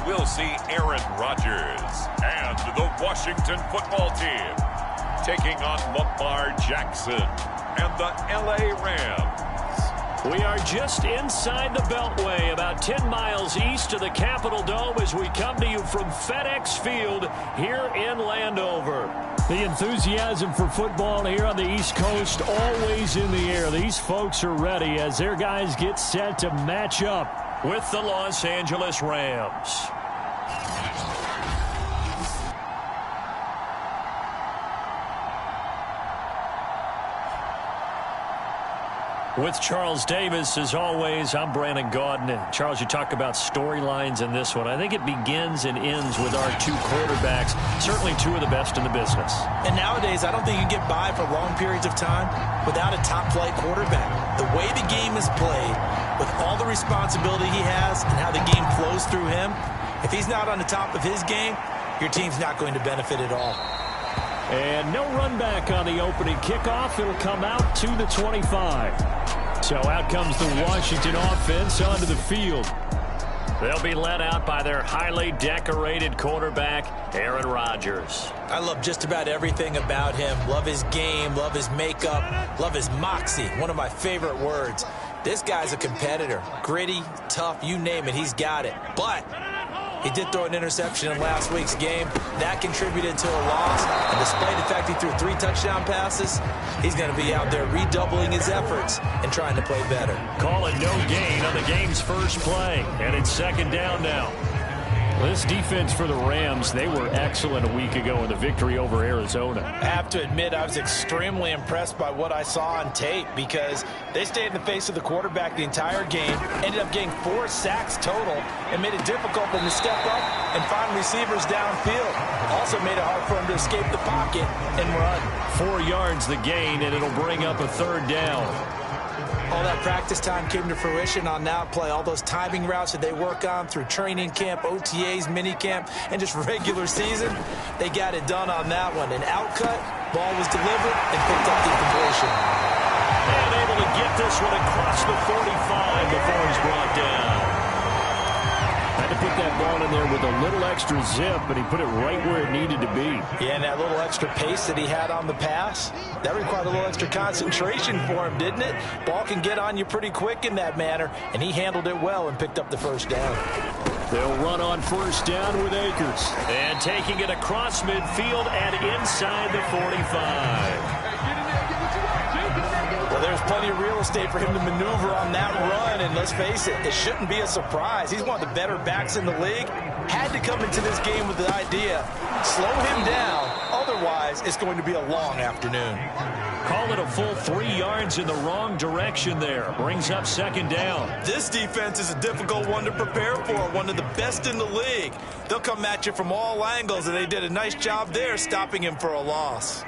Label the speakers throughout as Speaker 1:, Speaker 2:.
Speaker 1: we'll see Aaron Rodgers and the Washington football team taking on Lamar Jackson and the LA Rams.
Speaker 2: We are just inside the Beltway, about 10 miles east of the Capitol Dome as we come to you from FedEx Field here in Landover. The enthusiasm for football here on the East Coast always in the air. These folks are ready as their guys get set to match up with the Los Angeles Rams. With Charles Davis, as always, I'm Brandon Gaudin. And Charles, you talk about storylines in this one. I think it begins and ends with our two quarterbacks, certainly two of the best in the business.
Speaker 3: And nowadays, I don't think you can get by for long periods of time without a top-flight quarterback. The way the game is played, with all the responsibility he has and how the game flows through him, if he's not on the top of his game, your team's not going to benefit at all.
Speaker 2: And no run back on the opening kickoff. It'll come out to the 25. So out comes the Washington offense onto the field. They'll be led out by their highly decorated quarterback, Aaron Rodgers.
Speaker 3: I love just about everything about him. Love his game, love his makeup, love his moxie. One of my favorite words. This guy's a competitor. Gritty, tough, you name it, he's got it. But he did throw an interception in last week's game. That contributed to a loss. And despite the fact he threw 3 touchdown passes, he's going to be out there redoubling his efforts and trying to play better.
Speaker 2: Call it no gain on the game's first play. And it's second down now. This defense for the Rams, they were excellent a week ago in the victory over Arizona.
Speaker 4: I have to admit, I was extremely impressed by what I saw on tape because they stayed in the face of the quarterback the entire game, ended up getting 4 sacks total, and made it difficult for him to step up and find receivers downfield. Also made it hard for him to escape the pocket and run.
Speaker 2: 4 yards the gain, and it'll bring up a third down.
Speaker 3: All that practice time came to fruition on that play. All those timing routes that they work on through training camp, OTAs, minicamp, and just regular season, they got it done on that one. An outcut, ball was delivered, and picked up the completion.
Speaker 2: And able to get this one across the 45 before he's brought down. Had to put that ball in there with a little extra zip, but he put it right where it needed to be.
Speaker 4: Yeah, and that little extra pace that he had on the pass, that required a little extra concentration for him, didn't it? Ball can get on you pretty quick in that manner, and he handled it well and picked up the first down.
Speaker 2: They'll run on first down with Akers. And taking it across midfield and inside the 45.
Speaker 4: Well, there's plenty of real estate for him to maneuver on that run, and let's face it, it shouldn't be a surprise. He's one of the better backs in the league. Had to come into this game with the idea, slow him down, otherwise it's going to be a long afternoon.
Speaker 2: Call it a full 3 yards in the wrong direction there. Brings up second down.
Speaker 3: This defense is a difficult one to prepare for, one of the best in the league. They'll come at you from all angles, and they did a nice job there stopping him for a loss.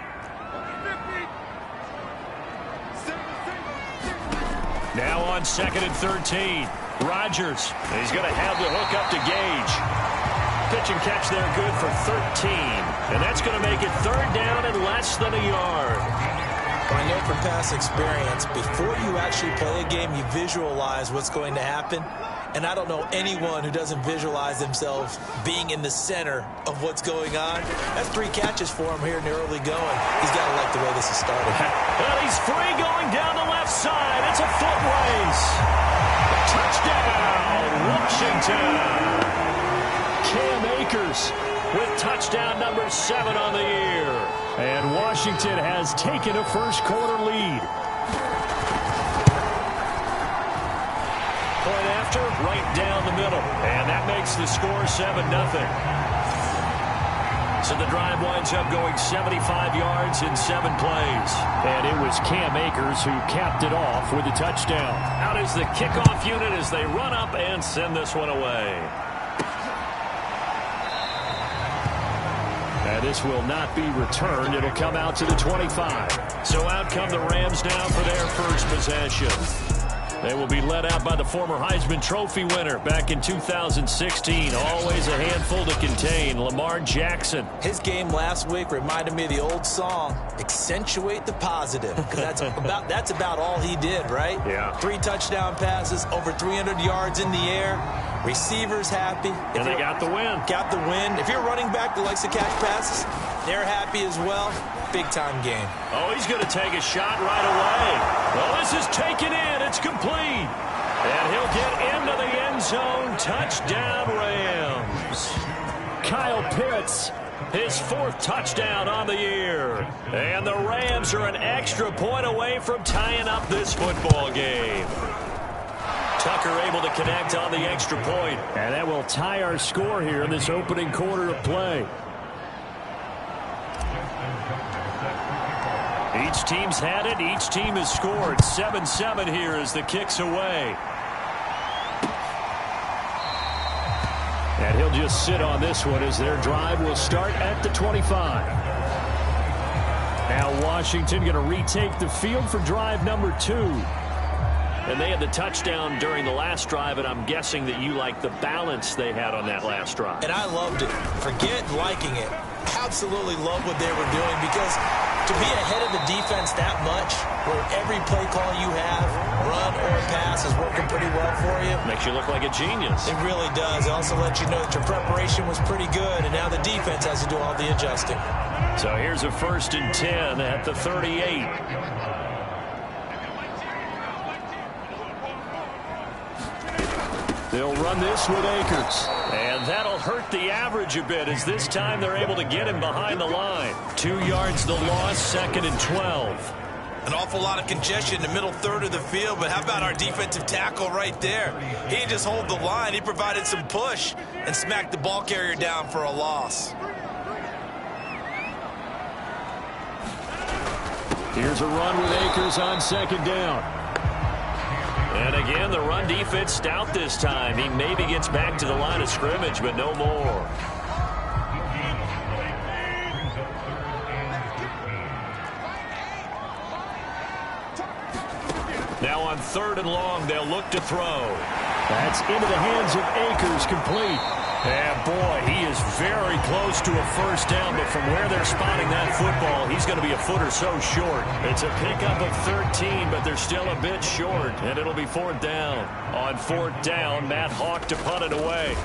Speaker 2: Now on 2nd and 13. Rodgers. He's going to have the hook up to Gage. Pitch and catch there good for 13. And that's going to make it third down and less than a yard.
Speaker 3: I know from past experience, before you actually play a game, you visualize what's going to happen. And I don't know anyone who doesn't visualize themselves being in the center of what's going on. That's 3 catches for him here in the early going. He's got to like the way this has started.
Speaker 2: Well, he's free going down the left side. It's a foot race. Touchdown, Washington. Cam Akers with touchdown number 7 on the year. And Washington has taken a first quarter lead. Point after, right down the middle. And that makes the score 7-0. So the drive winds up going 75 yards in 7 plays. And it was Cam Akers who capped it off with a touchdown. Out is the kickoff unit as they run up and send this one away. And this will not be returned. It'll come out to the 25. So out come the Rams now for their first possession. They will be led out by the former Heisman Trophy winner back in 2016. Always a handful to contain, Lamar Jackson.
Speaker 3: His game last week reminded me of the old song, accentuate the positive. Because that's about all he did, right?
Speaker 2: Yeah.
Speaker 3: 3 touchdown passes, over 300 yards in the air. Receivers happy.
Speaker 2: And they got the win.
Speaker 3: Got the win. If you're a running back that likes to catch passes, they're happy as well. Big-time game.
Speaker 2: Oh, he's going to take a shot right away. Well, this is taken in. It's complete. And he'll get into the end zone. Touchdown, Rams. Kyle Pitts, his 4th touchdown on the year. And the Rams are an extra point away from tying up this football game. Tucker able to connect on the extra point. And that will tie our score here in this opening quarter of play. Each team's had it. Each team has scored. 7-7 here as the kick's away. And he'll just sit on this one as their drive will start at the 25. Now Washington going to retake the field for drive number 2. And they had the touchdown during the last drive, and I'm guessing that you like the balance they had on that last drive.
Speaker 3: And I loved it. Forget liking it. Absolutely love what they were doing, because to be ahead of the defense that much, where every play call you have, run or pass, is working pretty well for you.
Speaker 2: Makes you look like a genius.
Speaker 3: It really does. It also lets you know that your preparation was pretty good, and now the defense has to do all the adjusting.
Speaker 2: So here's a 1st and 10 at the 38. They'll run this with Akers. And that'll hurt the average a bit, as this time they're able to get him behind the line. 2 yards the loss, 2nd and 12.
Speaker 4: An awful lot of congestion in the middle third of the field, but how about our defensive tackle right there? He didn't just hold the line, he provided some push and smacked the ball carrier down for a loss.
Speaker 2: Here's a run with Akers on 2nd down. And again, the run defense stout this time. He maybe gets back to the line of scrimmage, but no more. Now on 3rd and long, they'll look to throw. That's into the hands of Akers, complete. And boy, he is very close to a 1st down, but from where they're spotting that football, he's going to be a foot or so short. It's a pickup of 13, but they're still a bit short, and it'll be 4th down. On 4th down, Matt Hawk to punt it away.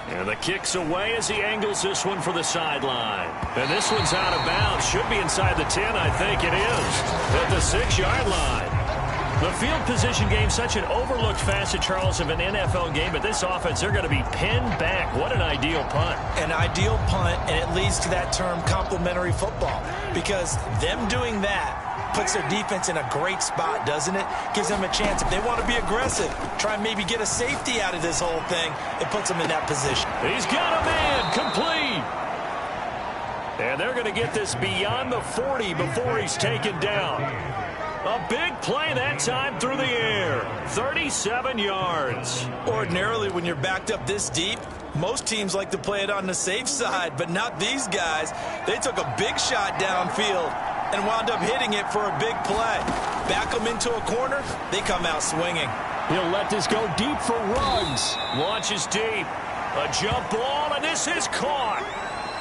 Speaker 2: And the kick's away as he angles this one for the sideline. And this one's out of bounds. Should be inside the 10, I think it is. At the 6-yard line. The field position game, such an overlooked facet, Charles, of an NFL game, but this offense, they're going to be pinned back. What an ideal punt.
Speaker 3: An ideal punt, and it leads to that term complementary football, because them doing that puts their defense in a great spot, doesn't it? Gives them a chance. If they want to be aggressive, try and maybe get a safety out of this whole thing, it puts them in that position.
Speaker 2: He's got a man, complete. And they're going to get this beyond the 40 before he's taken down. A big play that time through the air. 37 yards.
Speaker 4: Ordinarily, when you're backed up this deep, most teams like to play it on the safe side, but not these guys. They took a big shot downfield and wound up hitting it for a big play. Back them into a corner, they come out swinging.
Speaker 2: He'll let this go deep for Ruggs. Launches deep. A jump ball, and this is caught.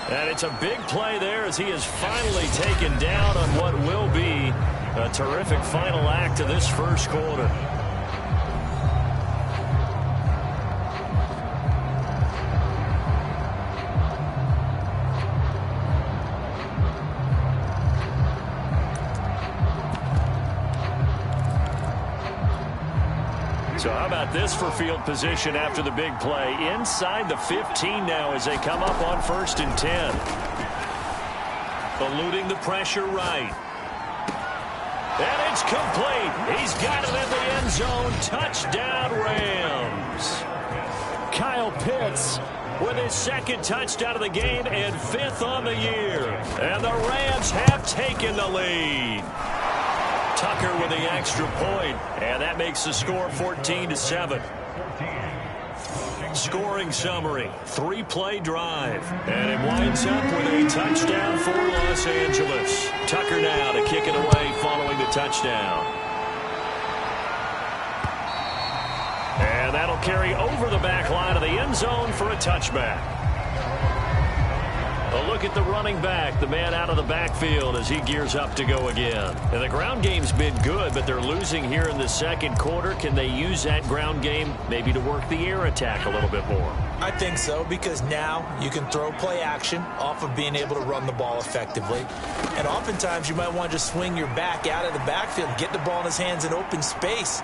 Speaker 2: And it's a big play there as he is finally taken down on what will be a terrific final act of this 1st quarter. So how about this for field position after the big play? Inside the 15 now as they come up on 1st and 10. Eluding the pressure right. And it's complete. He's got it in the end zone. Touchdown, Rams. Kyle Pitts with his 2nd touchdown of the game and 5th on the year. And the Rams have taken the lead. Tucker with the extra point, and that makes the score 14-7. Scoring summary, 3-play drive, and it winds up with a touchdown for Los Angeles. Tucker now to kick it away following the touchdown. carry over the back line of the end zone for a touchback. A look at the running back, the man out of the backfield as he gears up to go again. And the ground game's been good, but they're losing here in the second quarter. Can they use that ground game maybe to work the air attack a little bit more?
Speaker 3: I think so, because now you can throw play action off of being able to run the ball effectively. And oftentimes you might want to just swing your back out of the backfield, get the ball in his hands in open space,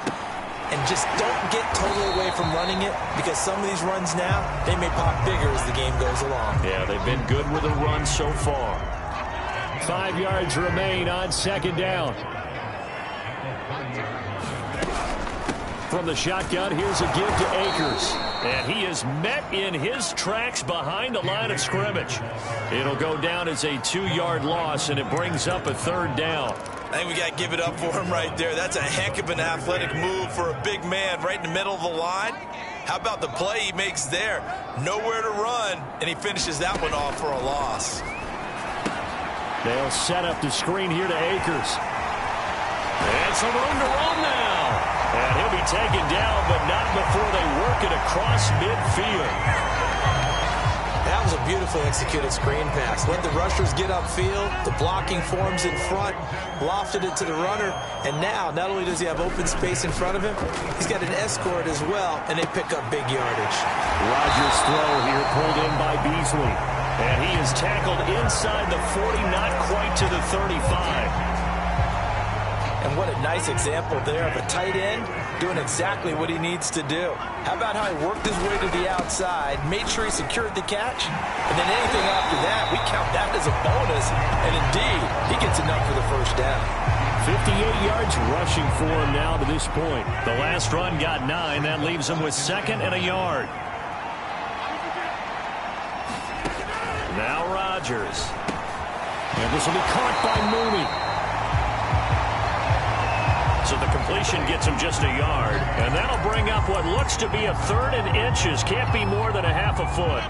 Speaker 3: and just don't get totally away from running it, because some of these runs now, they may pop bigger as the game goes along.
Speaker 2: Yeah, they've been good with the run so far. 5 yards remain on second down. From the shotgun, here's a give to Akers. And he is met in his tracks behind the line of scrimmage. It'll go down as a 2-yard loss, and it brings up a third down.
Speaker 4: I think we got to give it up for him right there. That's a heck of an athletic move for a big man right in the middle of the line. How about the play he makes there? Nowhere to run, and he finishes that one off for a loss.
Speaker 2: They'll set up the screen here to Akers. And some room to run now. And he'll be taken down, but not before they work it across midfield.
Speaker 3: That was a beautifully executed screen pass. Let the rushers get upfield. The blocking forms in front. Lofted it to the runner. And now, not only does he have open space in front of him, he's got an escort as well, and they pick up big yardage.
Speaker 2: Rodgers' throw here pulled in by Beasley. And he is tackled inside the 40, not quite to the 35.
Speaker 4: And what a nice example there of a tight end doing exactly what he needs to do. How about how he worked his way to the outside, made sure he secured the catch, and then anything after that, we count that as a bonus. And indeed, he gets enough for the first down.
Speaker 2: 58 yards rushing for him now to this point. The last run got 9. That leaves him with second and a yard. Now Rodgers. And this will be caught by Mooney. So the completion gets him just a yard. And that'll bring up what looks to be a third and inches. Can't be more than a half a foot.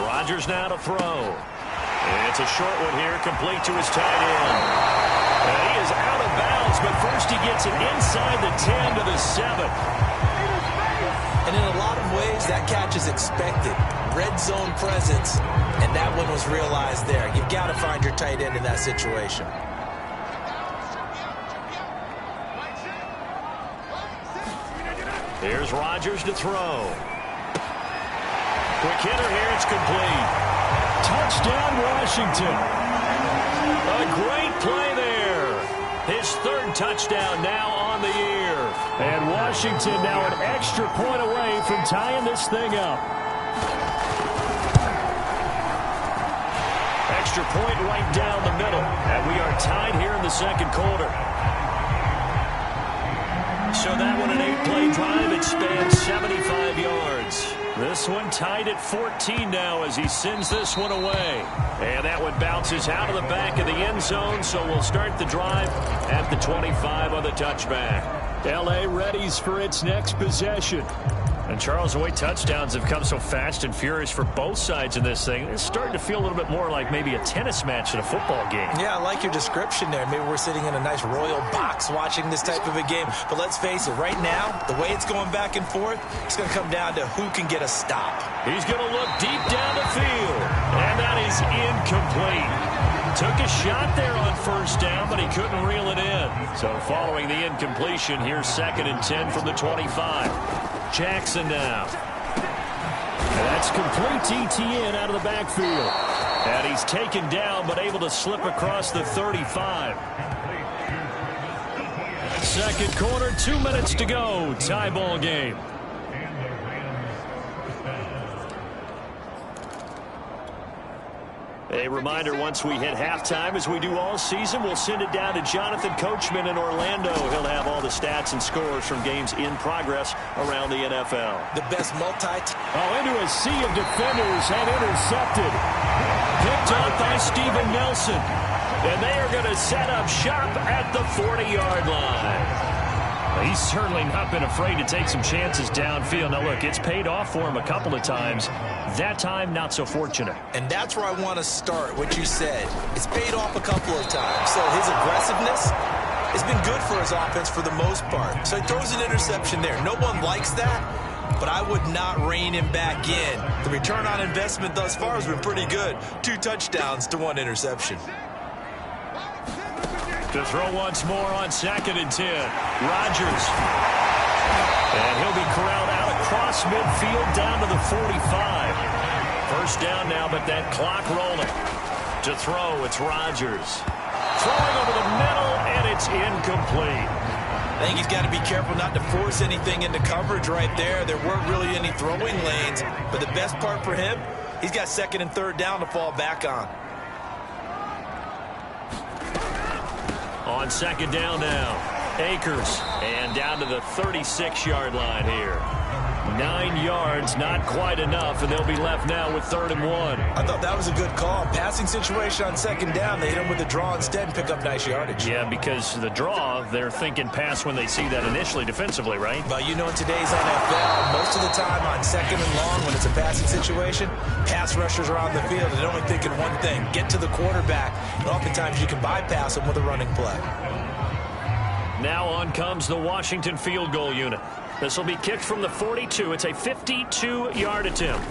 Speaker 2: Rodgers now to throw. And it's a short one here, complete to his tight end. And he is out of bounds, but first he gets it inside the 10 to the 7.
Speaker 3: And in a lot of ways, that catch is expected. Red zone presence, and that one was realized there. You've got to find your tight end in that situation.
Speaker 2: Here's Rodgers to throw. Quick hitter here, it's complete. Touchdown, Washington. A great play there. His third touchdown now on the year. And Washington now an extra point away from tying this thing up. Extra point right down the middle. And we are tied here in the second quarter. So that one, an 8-play drive. It spans 75 yards. This one tied at 14 now as he sends this one away. And that one bounces out of the back of the end zone, so we'll start the drive at the 25 on the touchback. L.A. readies for its next possession. And Charles, the way touchdowns have come so fast and furious for both sides in this thing, it's starting to feel a little bit more like maybe a tennis match in a football game.
Speaker 3: Yeah, I like your description there. Maybe we're sitting in a nice royal box watching this type of a game. But let's face it, right now, the way it's going back and forth, it's going to come down to who can get a stop.
Speaker 2: He's going to look deep down the field. And that is incomplete. Took a shot there on first down, but he couldn't reel it in. So following the incompletion, here's 2nd and 10 from the 25. Jackson now. And that's complete ETN out of the backfield. And he's taken down, but able to slip across the 35. Second quarter, 2 minutes to go. Tie ball game. A reminder, once we hit halftime, as we do all season, we'll send it down to Jonathan Coachman in Orlando. He'll have all the stats and scores from games in progress around the NFL.
Speaker 3: The best
Speaker 2: into a sea of defenders and intercepted. Picked up by Steven Nelson. And they are going to set up shop at the 40-yard line. He's certainly not been afraid to take some chances downfield. Now, look, it's paid off for him a couple of times. That time, not so fortunate.
Speaker 3: And that's where I want to start, what you said. It's paid off a couple of times. So his aggressiveness has been good for his offense for the most part. So he throws an interception there. No one likes that, but I would not rein him back in. The return on investment thus far has been pretty good. 2 touchdowns to 1 interception.
Speaker 2: To throw once more on 2nd and 10. Rodgers. And he'll be corralled out across midfield down to the 45. First down now, but that clock rolling. To throw, it's Rodgers. Throwing over the middle, and it's incomplete.
Speaker 3: I think he's got to be careful not to force anything into coverage right there. There weren't really any throwing lanes, but the best part for him, he's got 2nd and 3rd down to fall back on.
Speaker 2: On 2nd down now, Akers, and down to the 36-yard line here. 9 yards, not quite enough, and they'll be left now with 3rd and 1.
Speaker 3: I thought that was a good call. Passing situation on 2nd down, they hit him with a draw instead and pick up nice yardage.
Speaker 2: Yeah, because the draw, they're thinking pass when they see that initially defensively, right?
Speaker 3: But you know, in today's NFL, most of the time on 2nd and long, when it's a passing situation, pass rushers are on the field, and they're only thinking one thing, get to the quarterback. And oftentimes you can bypass them with a running play.
Speaker 2: Now on comes the Washington field goal unit. This will be kicked from the 42. It's a 52-yard attempt.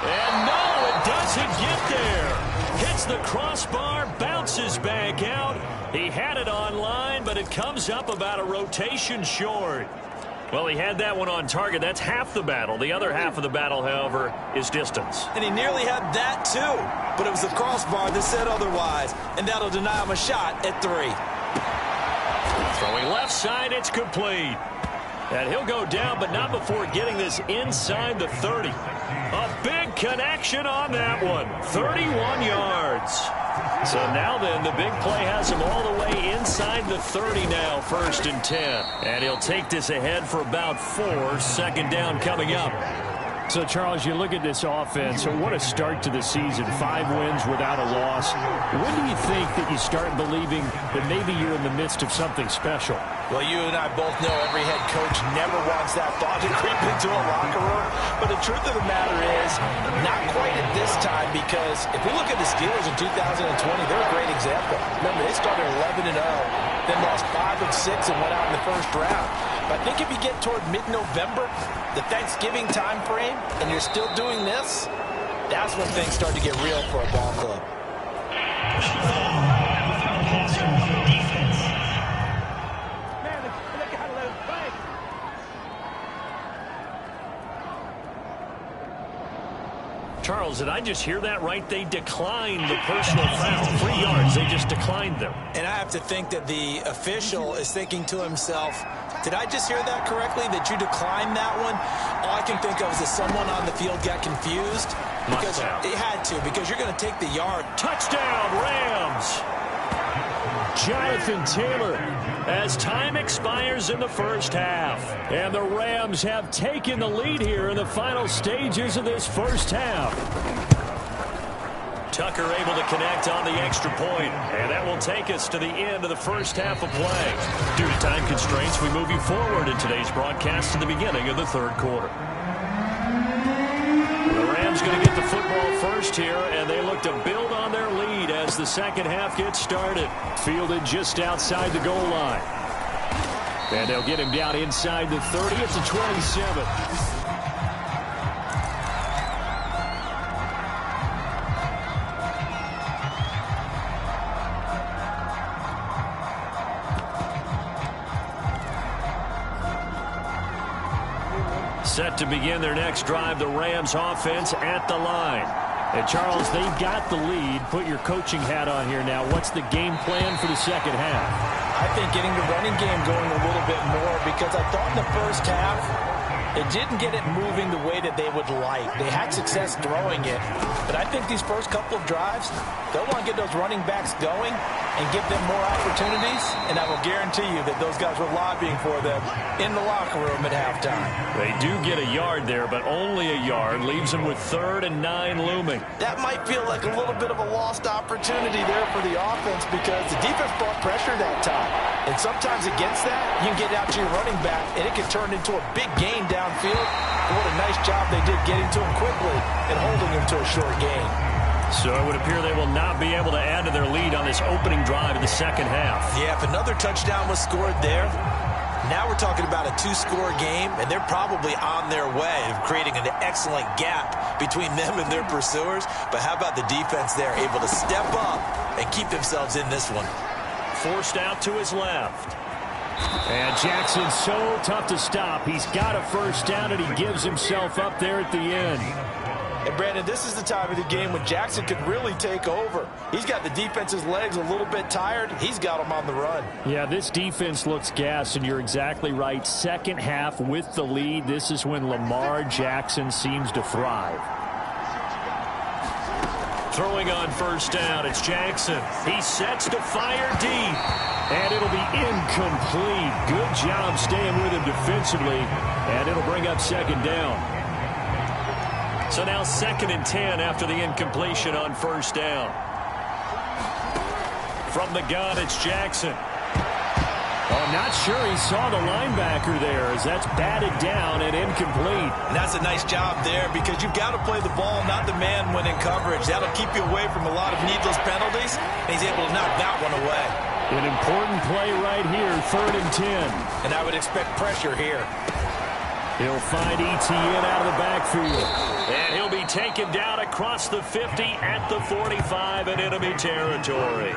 Speaker 2: And no, it doesn't get there. Hits the crossbar, bounces back out. He had it on line, but it comes up about a rotation short. Well, he had that one on target. That's half the battle. The other half of the battle, however, is distance.
Speaker 3: And he nearly had that, too. But it was the crossbar that said otherwise, and that'll deny him a shot at 3.
Speaker 2: Throwing left side, it's complete. And he'll go down, but not before getting this inside the 30. A big connection on that one. 31 yards. So now then, the big play has him all the way inside the 30 now, 1st and 10. And he'll take this ahead for about 4. 2nd down coming up. So, Charles, you look at this offense, so what a start to the season. 5 wins without a loss. When do you think that you start believing that maybe you're in the midst of something special?
Speaker 4: Well, you and I both know every head coach never wants that thought to creep into a locker room. But the truth of the matter is, not quite at this time, because if we look at the Steelers in 2020, they're a great example. Remember, they started 11-0, then lost 5 of 6 and went out in the 1st round. But I think if you get toward mid-November, the Thanksgiving time frame, and you're still doing this, that's when things start to get real for a ball club.
Speaker 2: Charles, did I just hear that right? They declined the personal foul. 3 yards, they just declined them.
Speaker 3: And I have to think that the official is thinking to himself, did I just hear that correctly, that you declined that one? All I can think of is that someone on the field got confused. Because it had to, because you're going to take the yard.
Speaker 2: Touchdown, Rams! Jonathan Taylor, as time expires in the 1st half. And the Rams have taken the lead here in the final stages of this 1st half. Tucker able to connect on the extra point, and that will take us to the end of the 1st half of play. Due to time constraints, we move you forward in today's broadcast to the beginning of the 3rd quarter. The Rams going to get the football first here, and they look to build on their lead as the 2nd half gets started. Fielded just outside the goal line. And they'll get him down inside the 30 at the 27. Set to begin their next drive, the Rams offense at the line. And, Charles, they've got the lead. Put your coaching hat on here now. What's the game plan for the 2nd half?
Speaker 4: I think getting the running game going a little bit more, because I thought in the 1st half, they didn't get it moving the way that they would like. They had success throwing it, but I think these first couple of drives, they'll want to get those running backs going and give them more opportunities, and I will guarantee you that those guys were lobbying for them in the locker room at halftime.
Speaker 2: They do get a yard there, but only a yard. Leaves them with 3rd and 9 looming.
Speaker 4: That might feel like a little bit of a lost opportunity there for the offense because the defense brought pressure that time. And sometimes against that, you can get out to your running back, and it can turn into a big gain downfield. And what a nice job they did getting to him quickly and holding him to a short gain.
Speaker 2: So it would appear they will not be able to add to their lead on this opening drive of the second half.
Speaker 3: Yeah, if another touchdown was scored there, now we're talking about a 2-score game, and they're probably on their way of creating an excellent gap between them and their pursuers. But how about the defense there, able to step up and keep themselves in this one?
Speaker 2: Forced out to his left. And Jackson's so tough to stop. He's got a first down, and he gives himself up there at the end.
Speaker 4: And, Brandon, this is the time of the game when Jackson could really take over. He's got the defense's legs a little bit tired. He's got them on the run.
Speaker 2: Yeah, this defense looks gassed, and you're exactly right. Second half with the lead, this is when Lamar Jackson seems to thrive. Throwing on first down, it's Jackson. He sets to fire deep, and it'll be incomplete. Good job staying with him defensively, and it'll bring up second down. So now 2nd and 10 after the incompletion on first down. From the gun, it's Jackson. Oh, not sure he saw the linebacker there as that's batted down and incomplete.
Speaker 3: And that's a nice job there because you've got to play the ball, not the man when in coverage. That'll keep you away from a lot of needless penalties, and he's able to knock that one away.
Speaker 2: An important play right here, 3rd and 10.
Speaker 4: And I would expect pressure here.
Speaker 2: He'll find Etienne out of the backfield. And he'll be taken down across the 50 at the 45 in enemy territory.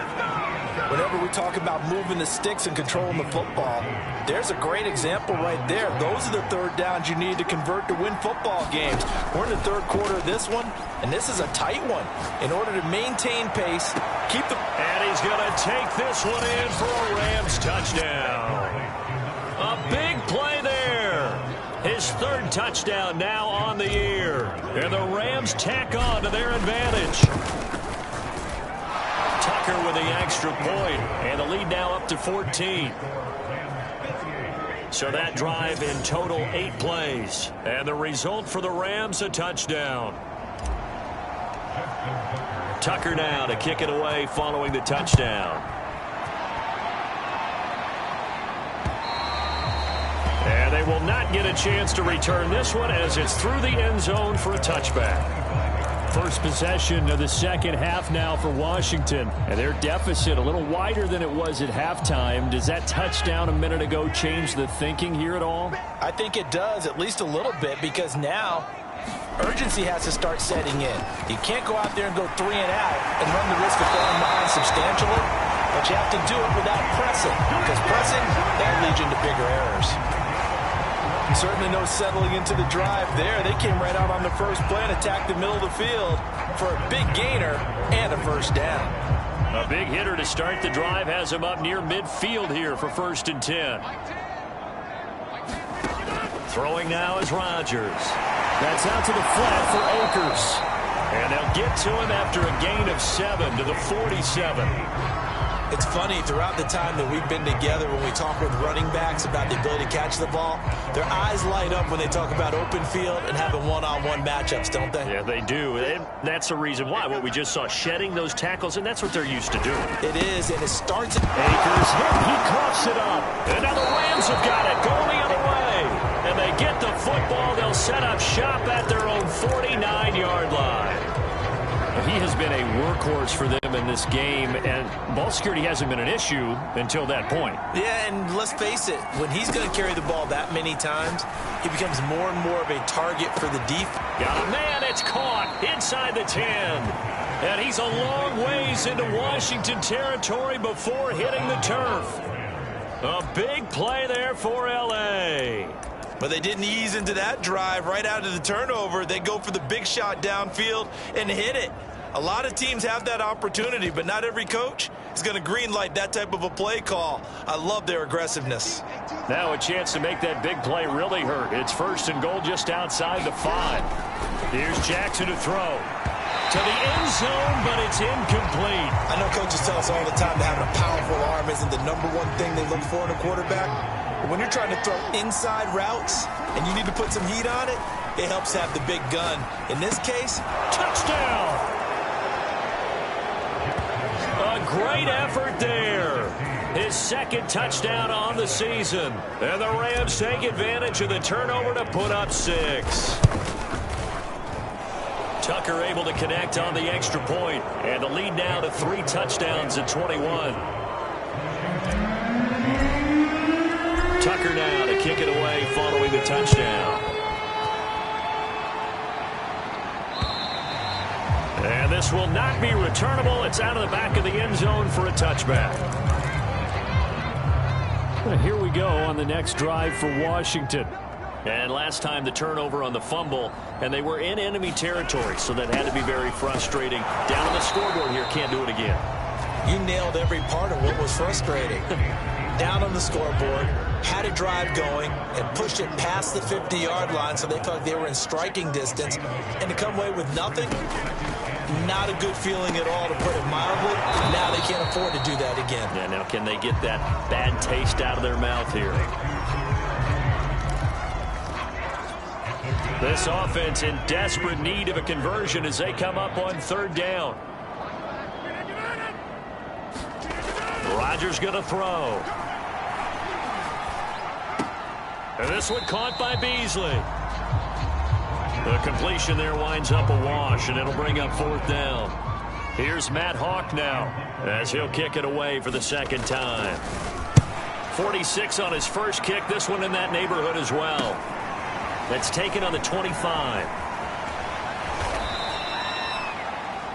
Speaker 4: Whenever we talk about moving the sticks and controlling the football, there's a great example right there. Those are the 3rd downs you need to convert to win football games. We're in the 3rd quarter of this one, and this is a tight one. In order to maintain pace, keep the...
Speaker 2: And he's going to take this one in for a Rams touchdown. A big play there. His 3rd touchdown now on the year. And the Rams tack on to their advantage. Tucker with the extra point, and the lead now up to 14. So that drive in total 8 plays. And the result for the Rams, a touchdown. Tucker now to kick it away following the touchdown. And they will not get a chance to return this one as it's through the end zone for a touchback. First possession of the second half now for Washington. And their deficit a little wider than it was at halftime. Does that touchdown a minute ago change the thinking here at all?
Speaker 4: I think it does, at least a little bit, because now urgency has to start setting in. You can't go out there and go 3 and out and run the risk of falling behind substantially, but you have to do it without pressing, because pressing, that leads you into bigger errors. Certainly no settling into the drive there. They came right out on the first play and attacked the middle of the field for a big gainer and a first down.
Speaker 2: A big hitter to start the drive has him up near midfield here for 1st and 10. Throwing now is Rodgers. That's out to the flat for Akers. And they'll get to him after a gain of 7 to the 47.
Speaker 3: It's funny, throughout the time that we've been together, when we talk with running backs about the ability to catch the ball, their eyes light up when they talk about open field and having one-on-one matchups, don't they?
Speaker 2: Yeah, they do. And that's the reason why. What we just saw, shedding those tackles, and that's what they're used to doing.
Speaker 3: It is, and it starts...
Speaker 2: Akers hit. He coughs it up. And now the Rams have got it. Going the other way. And they get the football. They'll set up shop at their own 49-yard line. He has been a workhorse for them in this game, and ball security hasn't been an issue until that point.
Speaker 3: Yeah, and let's face it, when he's going to carry the ball that many times, he becomes more and more of a target for the defense.
Speaker 2: Got a man, it's caught inside the 10. And he's a long ways into Washington territory before hitting the turf. A big play there for L.A.
Speaker 3: But they didn't ease into that drive right out of the turnover. They go for the big shot downfield and hit it. A lot of teams have that opportunity, but not every coach is going to green light that type of a play call. I love their aggressiveness.
Speaker 2: Now a chance to make that big play really hurt. It's 1st and goal just outside the 5. Here's Jackson to throw. to the end zone, but it's incomplete.
Speaker 4: I know coaches tell us all the time that having a powerful arm isn't the #1 thing they look for in a quarterback. But when you're trying to throw inside routes and you need to put some heat on it, it helps have the big gun. In this case,
Speaker 2: touchdown. A great effort there. His second touchdown on the season. And the Rams take advantage of the turnover to put up 6. Tucker able to connect on the extra point, and the lead now to 3 touchdowns at 21. Tucker now to kick it away following the touchdown. And this will not be returnable. It's out of the back of the end zone for a touchback. Well, here we go on the next drive for Washington. And last time the turnover on the fumble, and they were in enemy territory, so that had to be very frustrating. Down on the scoreboard here, can't do it again.
Speaker 4: You nailed every part of what was frustrating. Down on the scoreboard, had a drive going, and pushed it past the 50-yard line so they felt like they were in striking distance. And to come away with nothing, not a good feeling at all, to put it mildly. Now they can't afford to do that again.
Speaker 2: Yeah, now can they get that bad taste out of their mouth here? This offense in desperate need of a conversion as they come up on 3rd down. Rodgers going to throw. And this one caught by Beasley. The completion there winds up a wash, and it'll bring up 4th down. Here's Matt Hawk now as he'll kick it away for the 2nd time. 46 on his first kick. This one in that neighborhood as well. That's taken on the 25.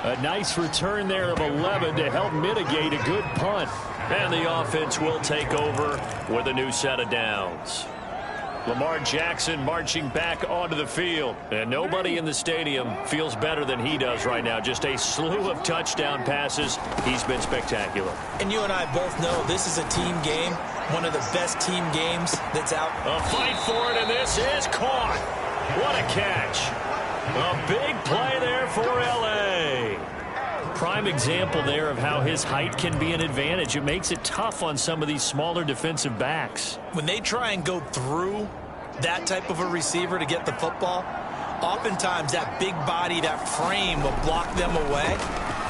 Speaker 2: A nice return there of 11 to help mitigate a good punt. And the offense will take over with a new set of downs. Lamar Jackson marching back onto the field. And nobody in the stadium feels better than he does right now. Just a slew of touchdown passes. He's been spectacular.
Speaker 4: And you and I both know this is a team game. One of the best team games that's out.
Speaker 2: A fight for it, and this is caught. What a catch. A big play there for L.A. Prime example there of how his height can be an advantage. It makes it tough on some of these smaller defensive backs.
Speaker 4: When they try and go through that type of a receiver to get the football, oftentimes that big body, that frame will block them away.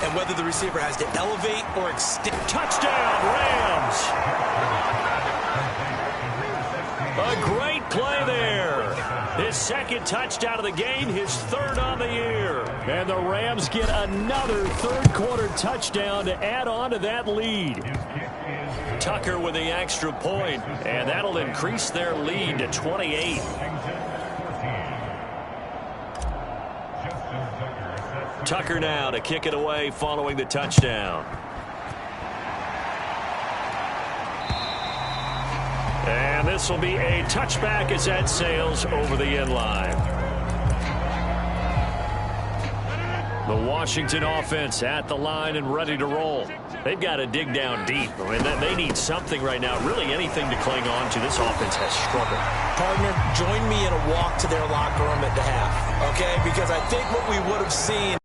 Speaker 4: And whether the receiver has to elevate or extend.
Speaker 2: Touchdown, Rams! A great play there. His 2nd touchdown of the game, his 3rd on the year. And the Rams get another 3rd quarter touchdown to add on to that lead. Tucker with the extra point, and that'll increase their lead to 28. Tucker now to kick it away following the touchdown. And this will be a touchback as that sails over the end line. The Washington offense at the line and ready to roll. They've got to dig down deep. I mean, they need something right now, really anything to cling on to. This offense has struggled.
Speaker 4: Partner, join me in a walk to their locker room at the half, okay? Because I think what we would have seen